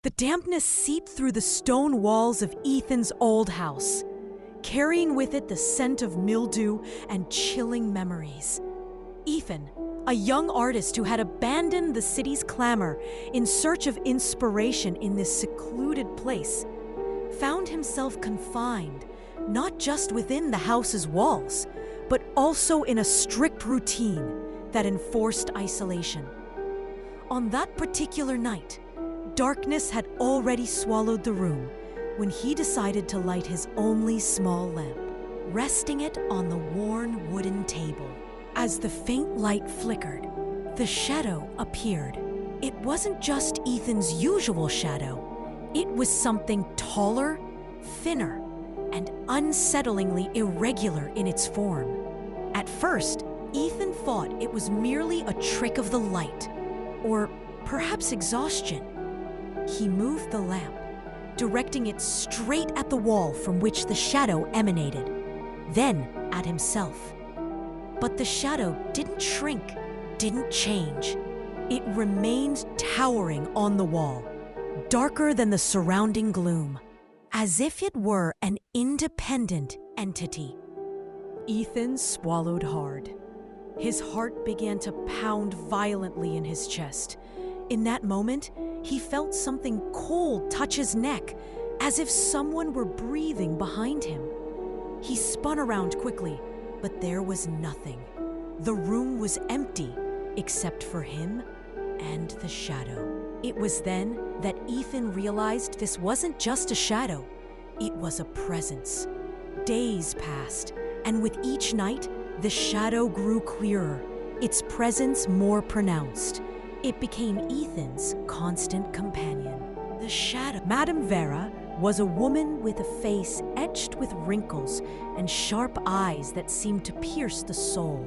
The dampness seeped through the stone walls of Ethan's old house, carrying with it the scent of mildew and chilling memories. Ethan, a young artist who had abandoned the city's clamor in search of inspiration in this secluded place, found himself confined not just within the house's walls, but also in a strict routine that enforced isolation. On that particular night, darkness had already swallowed the room when he decided to light his only small lamp, resting it on the worn wooden table. As the faint light flickered, the shadow appeared. It wasn't just Ethan's usual shadow. It was something taller, thinner, and unsettlingly irregular in its form. At first, Ethan thought it was merely a trick of the light, or perhaps exhaustion. He moved the lamp, directing it straight at the wall from which the shadow emanated, then at himself. But the shadow didn't shrink, didn't change. It remained towering on the wall, darker than the surrounding gloom, as if it were an independent entity. Ethan swallowed hard. His heart began to pound violently in his chest. In that moment, he felt something cold touch his neck, as if someone were breathing behind him. He spun around quickly, but there was nothing. The room was empty, except for him and the shadow. It was then that Ethan realized this wasn't just a shadow, it was a presence. Days passed, and with each night, the shadow grew clearer, its presence more pronounced. It became Ethan's constant companion. The shadow. Madame Vera was a woman with a face etched with wrinkles and sharp eyes that seemed to pierce the soul.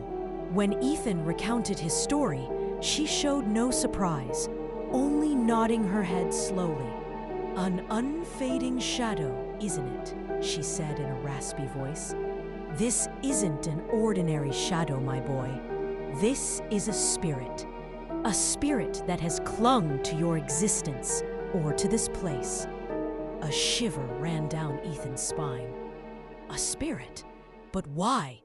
When Ethan recounted his story, she showed no surprise, only nodding her head slowly. "An unfading shadow, isn't it?" she said in a raspy voice. "This isn't an ordinary shadow, my boy. This is a spirit that has clung to your existence or to this place." A shiver ran down Ethan's spine. A spirit? But why?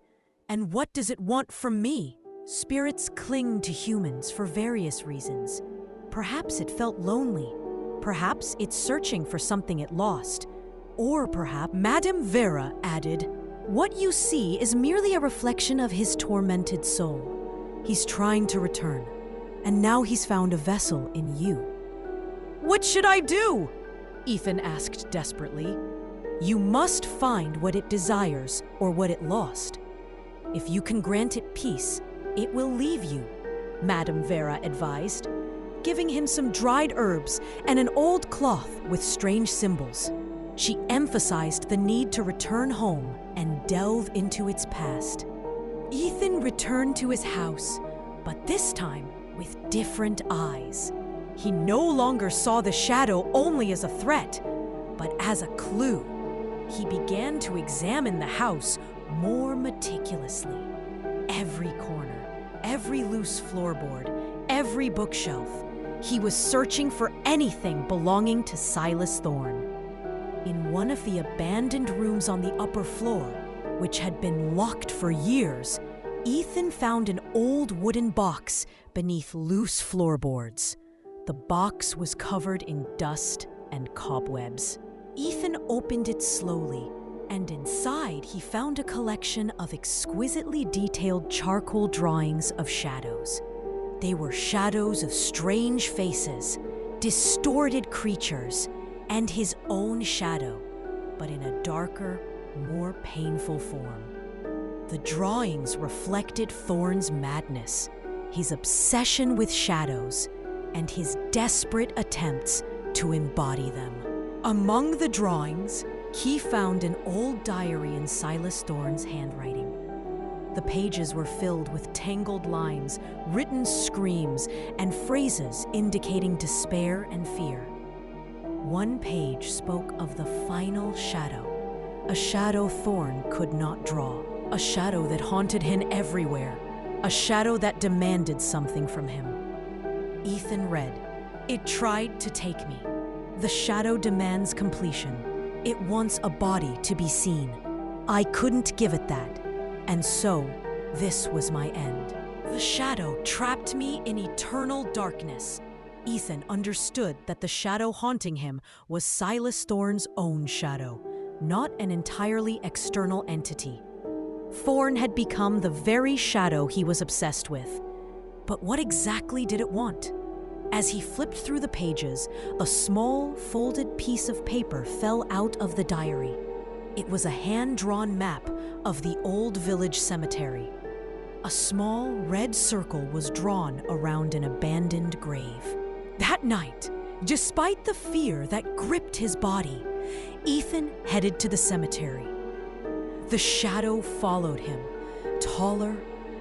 And what does it want from me? Spirits cling to humans for various reasons. Perhaps it felt lonely. Perhaps it's searching for something it lost. Or perhaps, Madame Vera added, "What you see is merely a reflection of his tormented soul. He's trying to return, and now he's found a vessel in you." "What should I do?" Ethan asked desperately. "You must find what it desires or what it lost. If you can grant it peace, it will leave you," Madame Vera advised, giving him some dried herbs and an old cloth with strange symbols. She emphasized the need to return home and delve into its past. Ethan returned to his house, but this time with different eyes. He no longer saw the shadow only as a threat, but as a clue. He began to examine the house more meticulously. Every corner, every loose floorboard, every bookshelf. He was searching for anything belonging to Silas Thorne. In one of the abandoned rooms on the upper floor, which had been locked for years, Ethan found an old wooden box beneath loose floorboards. The box was covered in dust and cobwebs. Ethan opened it slowly, and inside he found a collection of exquisitely detailed charcoal drawings of shadows. They were shadows of strange faces, distorted creatures, and his own shadow, but in a darker, more painful form. The drawings reflected Thorne's madness, his obsession with shadows, and his desperate attempts to embody them. Among the drawings, he found an old diary in Silas Thorne's handwriting. The pages were filled with tangled lines, written screams, and phrases indicating despair and fear. One page spoke of the final shadow, a shadow Thorne could not draw, a shadow that haunted him everywhere, a shadow that demanded something from him. Ethan read, "It tried to take me. The shadow demands completion. It wants a body to be seen. I couldn't give it that, and so this was my end. The shadow trapped me in eternal darkness. Ethan understood that the shadow haunting him was Silas Thorne's own shadow, not an entirely external entity. Thorne had become the very shadow he was obsessed with. But what exactly did it want? As he flipped through the pages, a small, folded piece of paper fell out of the diary. It was a hand-drawn map of the old village cemetery. A small red circle was drawn around an abandoned grave. That night, despite the fear that gripped his body, Ethan headed to the cemetery. The shadow followed him, taller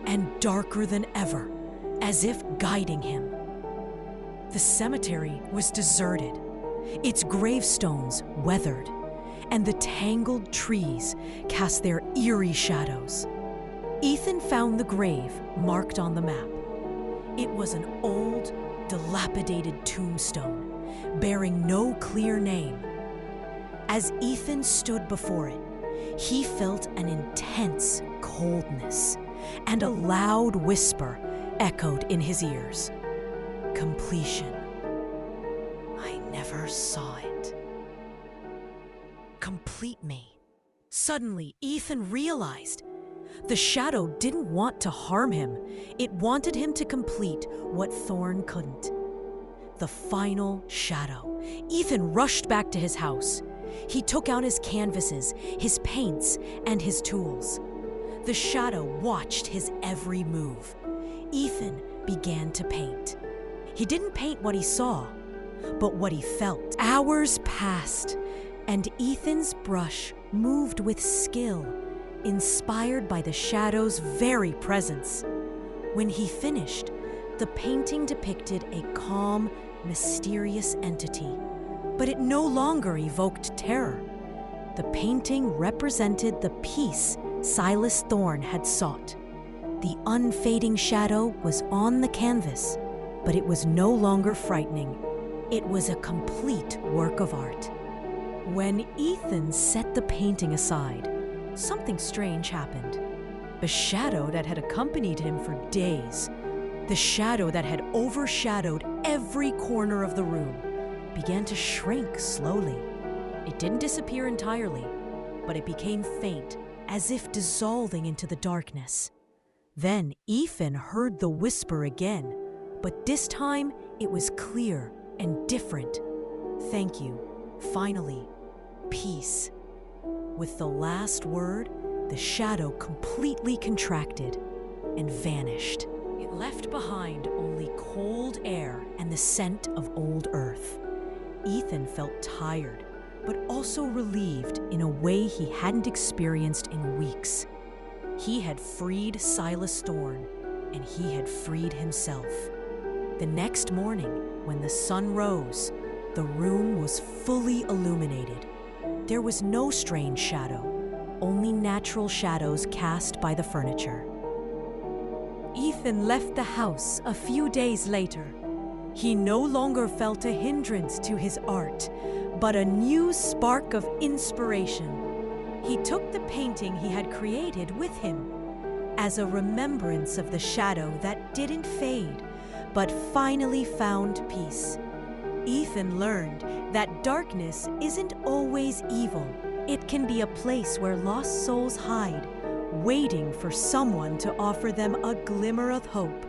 and darker than ever, as if guiding him. The cemetery was deserted, its gravestones weathered, and the tangled trees cast their eerie shadows. Ethan found the grave marked on the map. It was an old, dilapidated tombstone, bearing no clear name. As Ethan stood before it, he felt an intense coldness, and a loud whisper echoed in his ears. Completion. I never saw it. Complete me. Suddenly, Ethan realized the shadow didn't want to harm him. It wanted him to complete what Thorne couldn't. The final shadow. Ethan rushed back to his house. He took out his canvases, his paints, and his tools. The shadow watched his every move. Ethan began to paint. He didn't paint what he saw, but what he felt. Hours passed, and Ethan's brush moved with skill, inspired by the shadow's very presence. When he finished, the painting depicted a calm, mysterious entity, but it no longer evoked terror. The painting represented the peace Silas Thorne had sought. The unfading shadow was on the canvas, but it was no longer frightening. It was a complete work of art. When Ethan set the painting aside, something strange happened. The shadow that had accompanied him for days, the shadow that had overshadowed every corner of the room, began to shrink slowly. It didn't disappear entirely, but it became faint, as if dissolving into the darkness. Then Ethan heard the whisper again, but this time it was clear and different. Thank you. Finally, peace. With the last word, the shadow completely contracted and vanished. It left behind only cold air and the scent of old earth. Ethan felt tired, but also relieved in a way he hadn't experienced in weeks. He had freed Silas Thorne, and he had freed himself. The next morning, when the sun rose, the room was fully illuminated. There was no strange shadow, only natural shadows cast by the furniture. Ethan left the house a few days later. He no longer felt a hindrance to his art, but a new spark of inspiration. He took the painting he had created with him as a remembrance of the shadow that didn't fade, but finally found peace. Ethan learned that darkness isn't always evil. It can be a place where lost souls hide, waiting for someone to offer them a glimmer of hope.